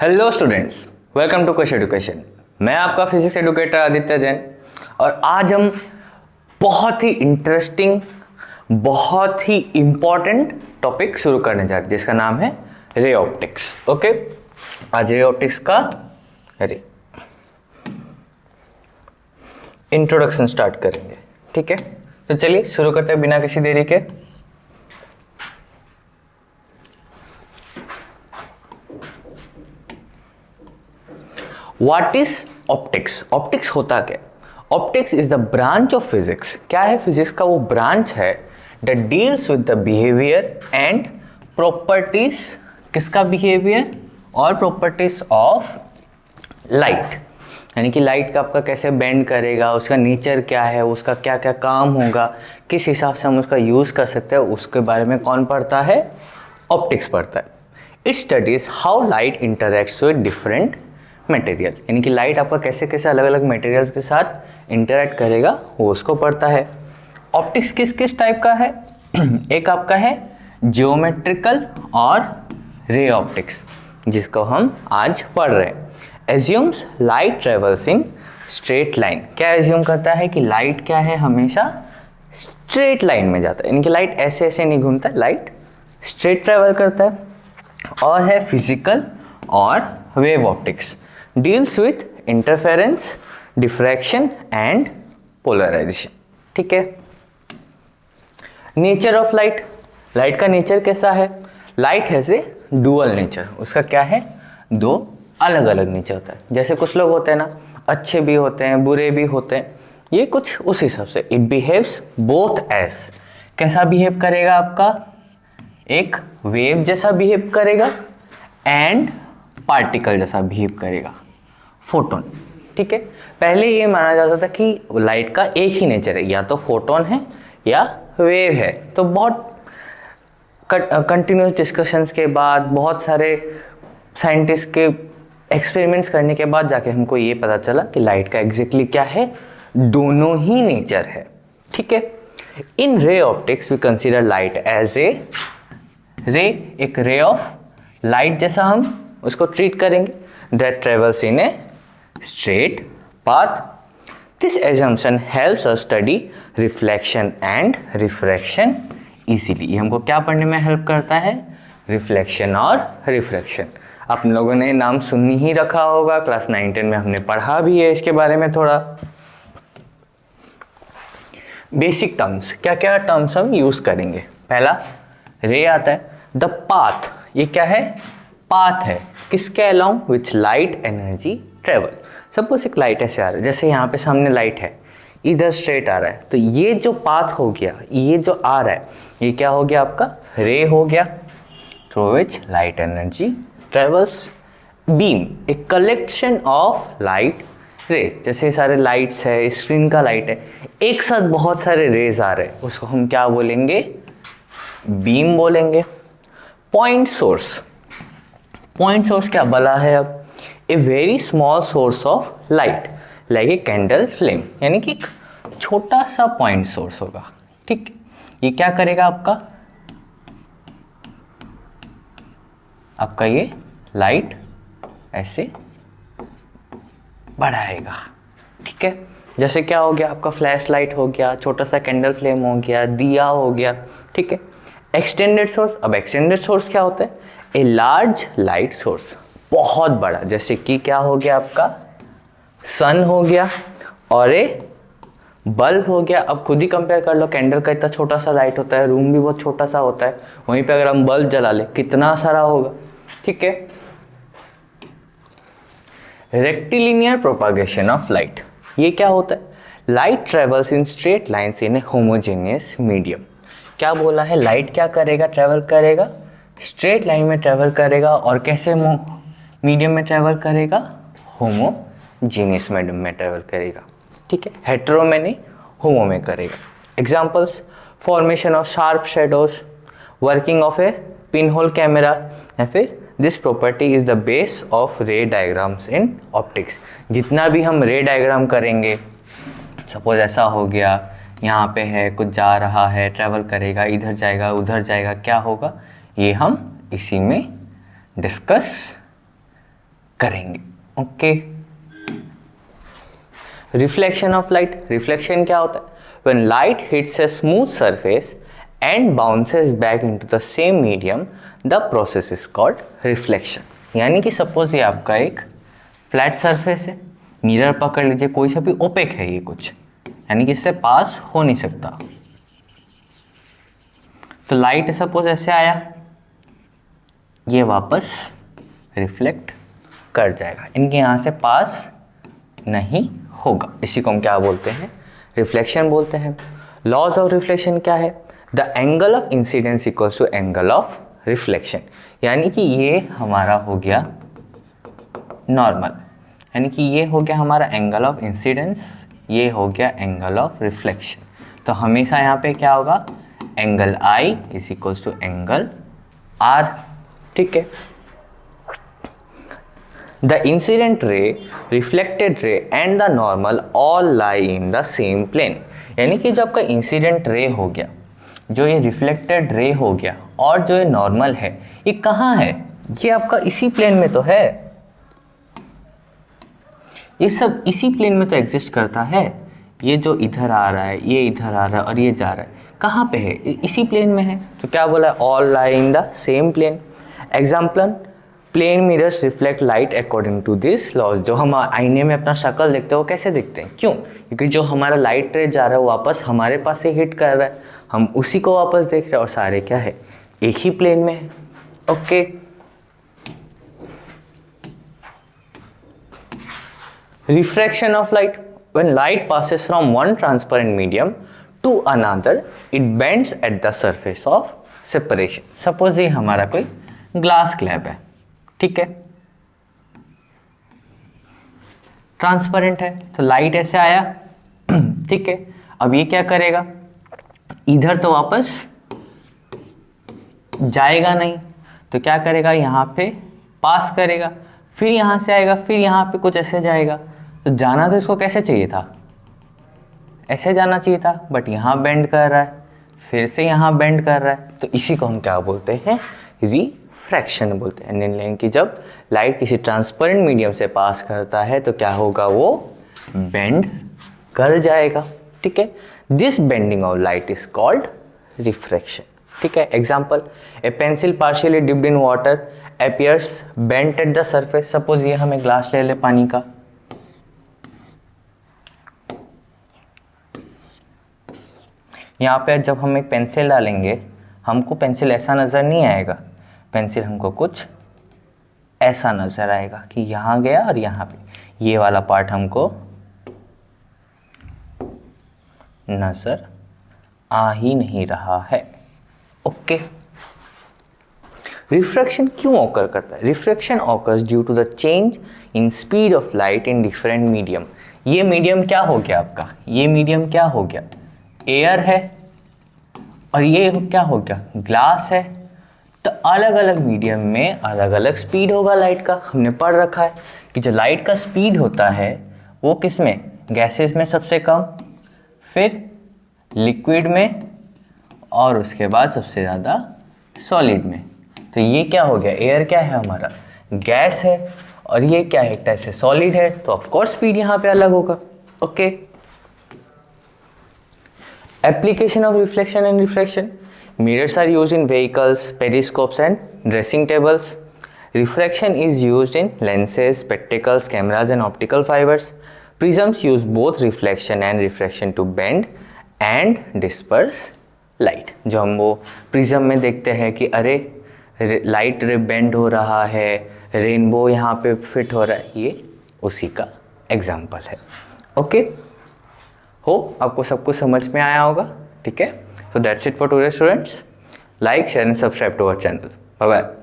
Hello students, welcome to Quest Education. मैं आपका physics educator Aditya Jain और आज हम बहुत ही इंटरेस्टिंग, बहुत ही इंपॉर्टेंट टॉपिक शुरू करने जा रहे हैं जिसका नाम है रे ऑप्टिक्स। ओके, आज रे ऑप्टिक्स का इंट्रोडक्शन स्टार्ट करेंगे। ठीक है, तो चलिए शुरू करते हैं बिना किसी देरी के। What is optics? ऑप्टिक्स होता क्या? Optics is the branch of physics. क्या है? फिजिक्स का वो ब्रांच है that deals with the behaviour and properties. किसका बिहेवियर और प्रॉपर्टीज ऑफ लाइट, यानी कि लाइट का आपका कैसे बेंड करेगा, उसका नेचर क्या है, उसका क्या क्या काम होगा, किस हिसाब से हम उसका यूज कर सकते हैं, उसके बारे में कौन पढ़ता है? ऑप्टिक्स पढ़ता है। It studies how light interacts with different material, यानी कि लाइट आपका कैसे कैसे अलग अलग मटेरियल्स के साथ इंटरेक्ट करेगा वो उसको पढ़ता है। ऑप्टिक्स किस किस टाइप का है? एक आपका है जियोमेट्रिकल और रे ऑप्टिक्स, जिसको हम आज पढ़ रहे हैं। Assumes light travels in straight line. क्या एज्यूम करता है कि लाइट क्या है? हमेशा स्ट्रेट लाइन में जाता है, यानी कि लाइट ऐसे ऐसे नहीं घूमता है, लाइट स्ट्रेट ट्रेवल करता है। और है फिजिकल और wave optics, deals with interference, diffraction and polarisation. ठीक है। नेचर ऑफ लाइट, लाइट का नेचर कैसा है? Light has a dual nature, उसका क्या है? दो अलग अलग नेचर होता है। जैसे कुछ लोग होते हैं ना, अच्छे भी होते हैं बुरे भी होते हैं, ये कुछ उस हिसाब से। इट बिहेव्स बोथ एज, कैसा बिहेव करेगा आपका? एक वेव जैसा बिहेव करेगा एंड पार्टिकल जैसा बिहेव करेगा, फोटोन। ठीक है, पहले ये माना जाता था कि लाइट का एक ही नेचर है, या तो फोटोन है या वेव है। तो बहुत कंटिन्यूस डिस्कशंस के बाद, बहुत सारे साइंटिस्ट के एक्सपेरिमेंट्स करने के बाद जाके हमको ये पता चला कि लाइट का एग्जैक्टली क्या है, दोनों ही नेचर है। ठीक है। In ray optics we consider light as a ray, एक रे ऑफ लाइट जैसा हम उसको ट्रीट करेंगे, that travels in a straight path. This assumption helps us study reflection and refraction easily. ये हमको क्या पढ़ने में हेल्प करता है? रिफ्लेक्शन और रिफ्रैक्शन। आप लोगों ने नाम सुन ही रखा होगा, क्लास 9-10 में हमने पढ़ा भी है इसके बारे में थोड़ा। बेसिक टर्म्स, क्या क्या टर्म्स हम यूज करेंगे? पहला रे आता है, द पाथ। ये क्या है? पाथ है किसके along which light energy travel. Suppose एक लाइट ऐसे आ रहा है, जैसे यहाँ पे सामने लाइट है, इधर स्ट्रेट आ रहा है, तो ये जो पाथ हो गया, ये जो आ रहा है, ये क्या हो गया? आपका रे हो गया, through which light energy travels. Beam, a collection of light rays. जैसे सारे लाइट्स है, स्क्रीन का लाइट है, एक साथ बहुत सारे रेज आ रहे हैं, उसको हम क्या बोलेंगे? बीम बोलेंगे। पॉइंट सोर्स, पॉइंट सोर्स क्या बला है अब? A very small source of light like a candle flame, यानी कि छोटा सा पॉइंट सोर्स होगा। ठीक, ये क्या करेगा आपका ये लाइट ऐसे बढ़ाएगा। ठीक है, जैसे क्या हो गया? आपका फ्लैश लाइट हो गया, छोटा सा कैंडल फ्लेम हो गया, दिया हो गया। ठीक है। एक्सटेंडेड सोर्स, अब एक्सटेंडेड सोर्स क्या होता है? ए लार्ज लाइट सोर्स, बहुत बड़ा, जैसे कि क्या हो गया? आपका सन हो गया और ए बल्ब हो गया। अब खुद ही कंपेयर कर लो, कैंडल का इतना छोटा सा लाइट होता है, रूम भी बहुत छोटा सा होता है, वहीं पे अगर हम बल्ब जला ले कितना सारा होगा। ठीक है। रेक्टिलिनियर प्रोपागेशन ऑफ लाइट, ये क्या होता है? Light travels in straight lines in A homogeneous medium. क्या बोला है? लाइट क्या करेगा? ट्रेवल करेगा, स्ट्रेट लाइन में ट्रेवल करेगा। और कैसे मीडियम में ट्रेवल करेगा? होमोजीनियस मीडियम में ट्रेवल करेगा। ठीक है, हेटेरो में नहीं, होमो में करेगा। Examples, formation of sharp shadows, working of A pin hole camera, या फिर this property is the base of रे डायग्राम्स इन ऑप्टिक्स। जितना भी हम रे डायग्राम करेंगे, सपोज ऐसा हो गया, यहाँ पे है, कुछ जा रहा है, ट्रैवल करेगा, इधर जाएगा उधर जाएगा, क्या होगा? ये हम इसी में डिस्कस करेंगे। Okay, reflection of light, reflection क्या होता है? When light hits a smooth surface and bounces back into the same medium, the process is called reflection. यानी कि सपोज ये आपका एक फ्लैट सरफेस है, मिरर पकड़ लीजिए, कोई सा भी ओपेक है ये कुछ, यानी कि इससे पास हो नहीं सकता। तो लाइट सपोज ऐसे आया, ये वापस रिफ्लेक्ट कर जाएगा, इनके यहाँ से पास नहीं होगा। इसी को हम क्या बोलते हैं? रिफ्लेक्शन बोलते हैं। लॉज ऑफ रिफ्लेक्शन क्या है? The angle of incidence equals to angle of reflection. यानी कि ये हमारा हो गया नॉर्मल, यानी कि ये हो गया हमारा एंगल ऑफ इंसिडेंस, ये हो गया एंगल ऑफ रिफ्लेक्शन। तो हमेशा यहाँ पे क्या होगा? Angle I is equals to angle R. ठीक है। The incident ray, reflected ray and the normal all lie in the same plane। यानी कि जो आपका इंसिडेंट रे हो गया, जो ये रिफ्लेक्टेड रे हो गया, और जो ये नॉर्मल है, ये कहाँ है? ये आपका इसी प्लेन में तो है, ये सब इसी प्लेन में तो एग्जिस्ट करता है। ये जो इधर आ रहा है, ये इधर आ रहा है और ये जा रहा है, कहाँ पे है? इसी प्लेन में है। तो क्या बोला? All lie in the same plane. Example, plane mirrors reflect light according to this laws. जो हम आईने में अपना शक्ल देखते हैं वो कैसे दिखते हैं? क्यों? क्योंकि जो हमारा लाइट रे जा रहा है वो वापस हमारे पास से हिट कर रहा है, हम उसी को वापस देख रहे हैं, और सारे क्या है? एक ही प्लेन में है। Okay, refraction of light, when light passes from one transparent medium to another, it bends at the surface of separation. Suppose ये हमारा कोई ग्लास स्लैब है, ठीक है, ट्रांसपेरेंट है, तो लाइट ऐसे आया, ठीक है। अब ये क्या करेगा? इधर तो वापस जाएगा नहीं, तो क्या करेगा? यहाँ पे पास करेगा, फिर यहाँ से आएगा, फिर यहाँ पे कुछ ऐसे जाएगा। तो जाना तो इसको कैसे चाहिए था? ऐसे जाना चाहिए था, बट यहाँ बेंड कर रहा है, फिर से यहाँ बेंड कर रहा है। तो इसी को हम क्या बोलते हैं? रिफ्रैक्शन बोलते हैं। यानी कि जब लाइट किसी ट्रांसपेरेंट मीडियम से पास करता है तो क्या होगा? वो बेंड कर जाएगा। ठीक है, this bending of light is called refraction. ठीक है। Example, A pencil partially dipped in water appears bent eight the surface. Suppose ये हमें ग्लास ले ले पानी का, यहाँ पे जब हम एक पेंसिल डालेंगे, हमको पेंसिल ऐसा नज़र नहीं आएगा, पेंसिल हमको कुछ ऐसा नज़र आएगा कि यहाँ गया और यहाँ पे ये वाला पार्ट हमको नज़र आ ही नहीं रहा है। ओके, रिफ्रैक्शन क्यों ऑकर करता है? Refraction occurs due to the change in speed of light in different medium. ये मीडियम क्या हो गया आपका? ये मीडियम क्या हो गया? एयर है, और ये क्या हो गया? ग्लास है। तो अलग अलग मीडियम में अलग अलग स्पीड होगा लाइट का। हमने पढ़ रखा है कि जो लाइट का स्पीड होता है वो किस में? गैसेस में सबसे कम, फिर लिक्विड में, और उसके बाद सबसे ज़्यादा सॉलिड में। तो ये क्या हो गया? एयर क्या है हमारा? गैस है, और ये क्या है? एक टाइप से सॉलिड है, तो ऑफकोर्स स्पीड यहाँ पे अलग होगा। Okay, application of reflection and refraction. Mirrors are used in vehicles, periscopes and dressing tables. Refraction is used in lenses, spectacles, cameras and optical fibers. Prisms use both reflection and refraction to bend and disperse light. जो हम वो prism में देखते हैं कि अरे light रे bend हो रहा है, रेनबो यहाँ पे फिट हो रहा है, ये उसी का एग्जाम्पल है। ओके, होप आपको सब कुछ समझ में आया होगा। ठीक है, so that's it for today students. Like, share and subscribe to our channel. Bye bye.